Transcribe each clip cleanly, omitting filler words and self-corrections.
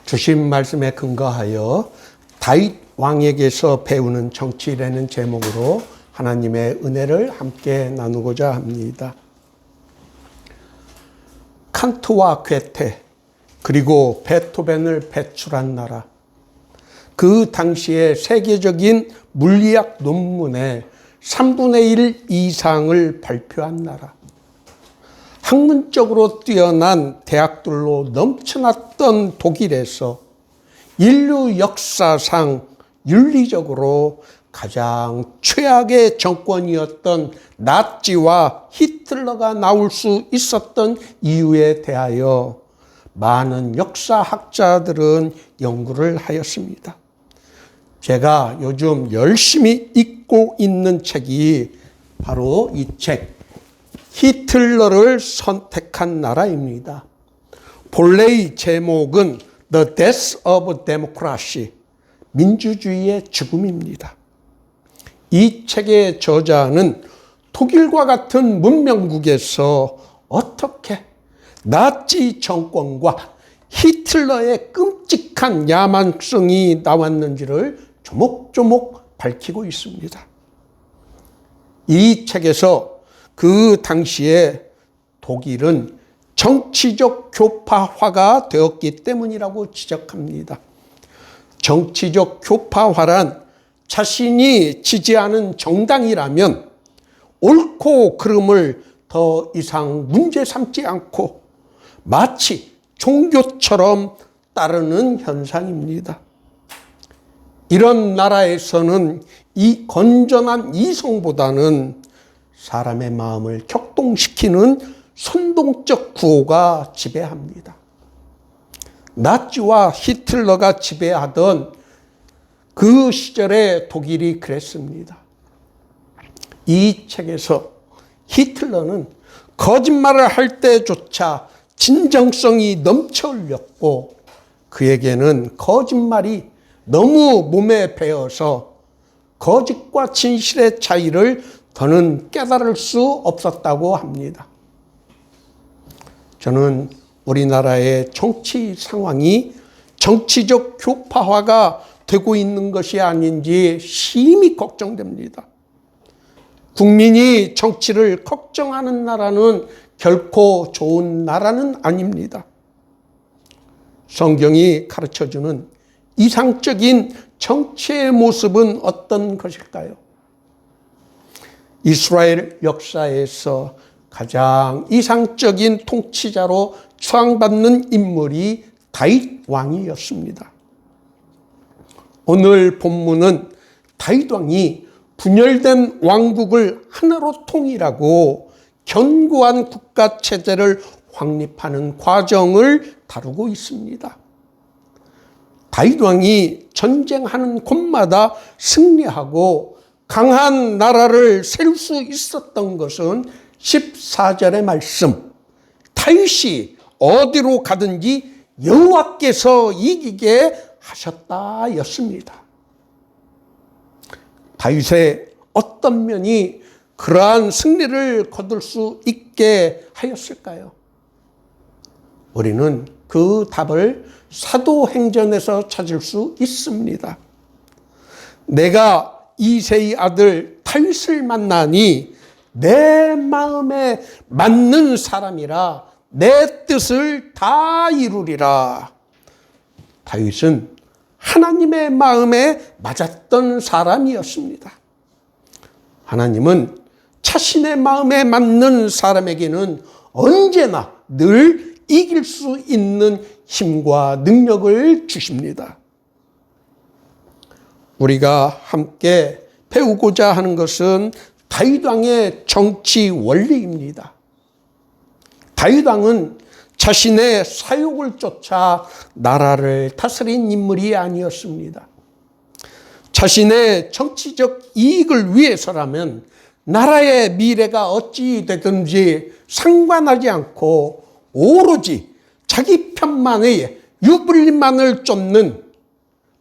주신 말씀에 근거하여 다윗 왕에게서 배우는 정치라는 제목으로 하나님의 은혜를 함께 나누고자 합니다. 칸트와 괴테 그리고 베토벤을 배출한 나라, 그 당시의 세계적인 물리학 논문의 3분의 1 이상을 발표한 나라, 학문적으로 뛰어난 대학들로 넘쳐났던 독일에서 인류 역사상 윤리적으로 가장 최악의 정권이었던 나치와 히틀러가 나올 수 있었던 이유에 대하여 많은 역사학자들은 연구를 하였습니다. 제가 요즘 열심히 읽고 있는 책이 바로 이 책, 히틀러를 선택한 나라입니다. 본래의 제목은 The Death of Democracy, 민주주의의 죽음입니다. 이 책의 저자는 독일과 같은 문명국에서 어떻게 나치 정권과 히틀러의 끔찍한 야만성이 나왔는지를 조목조목 밝히고 있습니다. 이 책에서 그 당시에 독일은 정치적 교파화가 되었기 때문이라고 지적합니다. 정치적 교파화란 자신이 지지하는 정당이라면 옳고 그름을 더 이상 문제 삼지 않고 마치 종교처럼 따르는 현상입니다. 이런 나라에서는 이 건전한 이성보다는 사람의 마음을 격동시키는 선동적 구호가 지배합니다. 나치와 히틀러가 지배하던 그 시절의 독일이 그랬습니다. 이 책에서 히틀러는 거짓말을 할 때조차 진정성이 넘쳐 흘렸고 그에게는 거짓말이 너무 몸에 배어서 거짓과 진실의 차이를 더는 깨달을 수 없었다고 합니다. 저는 우리나라의 정치 상황이 정치적 교파화가 되고 있는 것이 아닌지 심히 걱정됩니다. 국민이 정치를 걱정하는 나라는 결코 좋은 나라는 아닙니다. 성경이 가르쳐주는 이상적인 정치의 모습은 어떤 것일까요? 이스라엘 역사에서 가장 이상적인 통치자로 추앙받는 인물이 다윗 왕이었습니다. 오늘 본문은 다윗 왕이 분열된 왕국을 하나로 통일하고 견고한 국가 체제를 확립하는 과정을 다루고 있습니다. 다윗 왕이 전쟁하는 곳마다 승리하고 강한 나라를 세울 수 있었던 것은 14절의 말씀, 다윗이 어디로 가든지 여호와께서 이기게 하셨다였습니다. 다윗의 어떤 면이 그러한 승리를 거둘 수 있게 하였을까요? 우리는 그 답을 사도행전에서 찾을 수 있습니다. 내가 이새의 아들 다윗을 만나니 내 마음에 맞는 사람이라 내 뜻을 다 이루리라. 다윗은 하나님의 마음에 맞았던 사람이었습니다. 하나님은 자신의 마음에 맞는 사람에게는 언제나 늘 이길 수 있는 힘과 능력을 주십니다. 우리가 함께 배우고자 하는 것은 다윗 왕의 정치 원리입니다. 다윗 왕은 자신의 사욕을 쫓아 나라를 다스린 인물이 아니었습니다. 자신의 정치적 이익을 위해서라면 나라의 미래가 어찌 되든지 상관하지 않고 오로지 자기 편만의 유불리만을 쫓는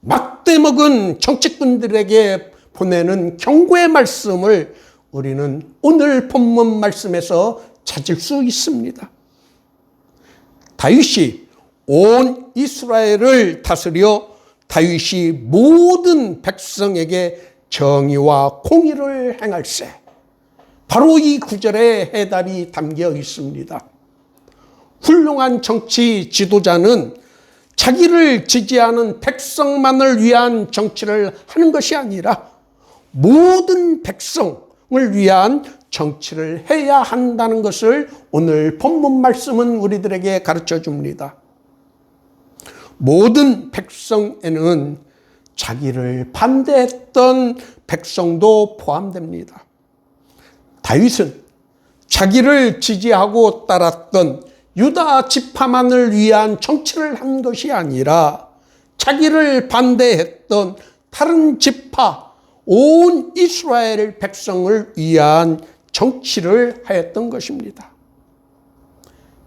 막대먹은 정치꾼들에게 보내는 경고의 말씀을 우리는 오늘 본문 말씀에서 찾을 수 있습니다. 다윗이 온 이스라엘을 다스려 다윗이 모든 백성에게 정의와 공의를 행할세. 바로 이 구절에 해답이 담겨 있습니다. 훌륭한 정치 지도자는 자기를 지지하는 백성만을 위한 정치를 하는 것이 아니라 모든 백성을 위한 정치를 해야 한다는 것을 오늘 본문 말씀은 우리들에게 가르쳐 줍니다. 모든 백성에는 자기를 반대했던 백성도 포함됩니다. 다윗은 자기를 지지하고 따랐던 유다 지파만을 위한 정치를 한 것이 아니라 자기를 반대했던 다른 지파, 온 이스라엘 백성을 위한 정치를 하였던 것입니다.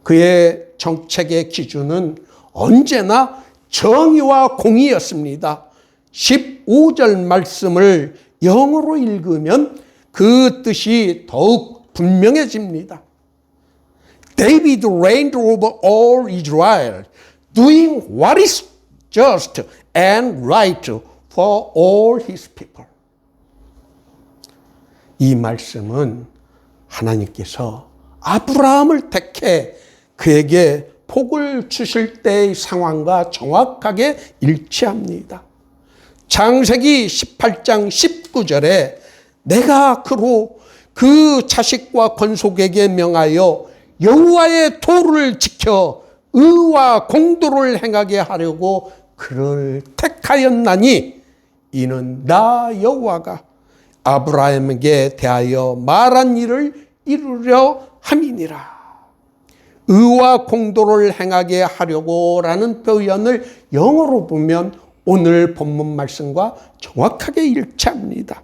그의 정책의 기준은 언제나 정의와 공의였습니다. 15절 말씀을 영어로 읽으면 그 뜻이 더욱 분명해집니다. David reigned over all Israel, doing what is just and right for all his people. 이 말씀은 하나님께서 아브라함을 택해 그에게 복을 주실 때의 상황과 정확하게 일치합니다. 창세기 18장 19절에 내가 그로 그 자식과 건속에게 명하여 여호와의 도를 지켜 의와 공도를 행하게 하려고 그를 택하였나니 이는 나 여호와가 아브라함에게 대하여 말한 일을 이루려 함이니라. 의와 공도를 행하게 하려고라는 표현을 영어로 보면 오늘 본문 말씀과 정확하게 일치합니다.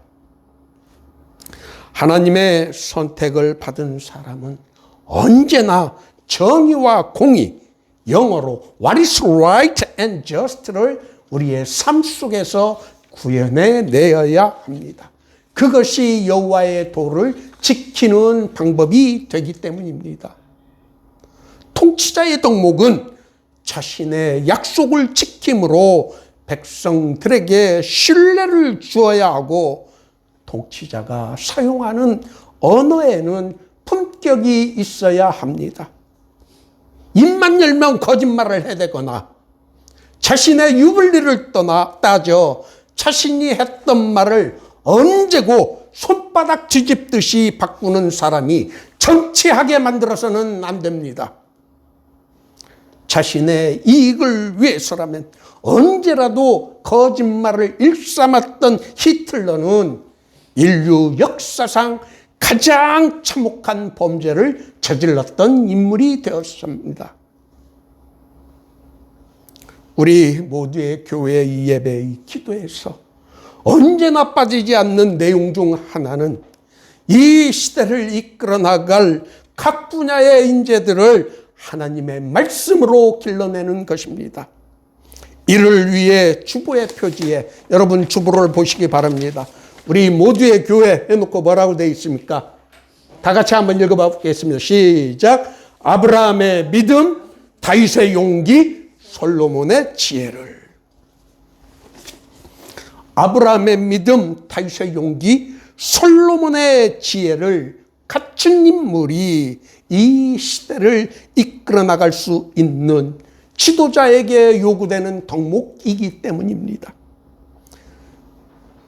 하나님의 선택을 받은 사람은 언제나 정의와 공의, 영어로 What is right and just를 우리의 삶 속에서 구현해내어야 합니다. 그것이 여호와의 도를 지키는 방법이 되기 때문입니다. 통치자의 덕목은 자신의 약속을 지킴으로 백성들에게 신뢰를 주어야 하고 통치자가 사용하는 언어에는 품격이 있어야 합니다. 입만 열면 거짓말을 해대거나 자신의 유불리를 따져 자신이 했던 말을 언제고 손바닥 뒤집듯이 바꾸는 사람이 정치하게 만들어서는 안 됩니다. 자신의 이익을 위해서라면 언제라도 거짓말을 일삼았던 히틀러는 인류 역사상 가장 참혹한 범죄를 저질렀던 인물이 되었습니다. 우리 모두의 교회의 예배의 기도에서 언제나 빠지지 않는 내용 중 하나는 이 시대를 이끌어 나갈 각 분야의 인재들을 하나님의 말씀으로 길러내는 것입니다. 이를 위해 주보의 표지에 여러분 주보를 보시기 바랍니다. 우리 모두의 교회 해놓고 뭐라고 되어 있습니까? 다 같이 한번 읽어보겠습니다. 시작. 아브라함의 믿음, 다윗의 용기, 솔로몬의 지혜를. 아브라함의 믿음, 다윗의 용기, 솔로몬의 지혜를 갖춘 인물이 이 시대를 이끌어 나갈 수 있는 지도자에게 요구되는 덕목이기 때문입니다.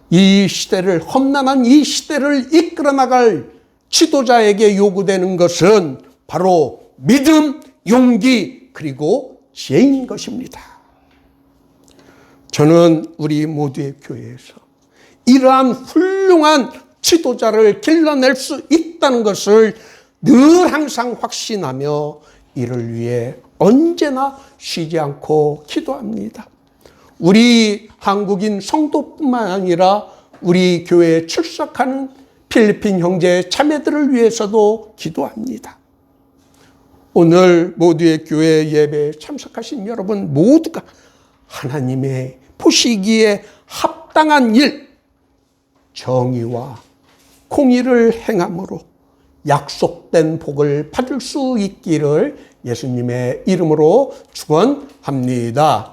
이 시대를, 험난한 이 시대를 이끌어 나갈 지도자에게 요구되는 것은 바로 믿음, 용기, 그리고 지혜인 것입니다. 저는 우리 모두의 교회에서 이러한 훌륭한 지도자를 길러낼 수 있다는 것을 늘 항상 확신하며 이를 위해 언제나 쉬지 않고 기도합니다. 우리 한국인 성도뿐만 아니라 우리 교회에 출석하는 필리핀 형제 자매들을 위해서도 기도합니다. 오늘 모두의 교회 예배에 참석하신 여러분 모두가 하나님의 보시기에 합당한 일, 정의와 공의를 행함으로 약속된 복을 받을 수 있기를 예수님의 이름으로 축원합니다.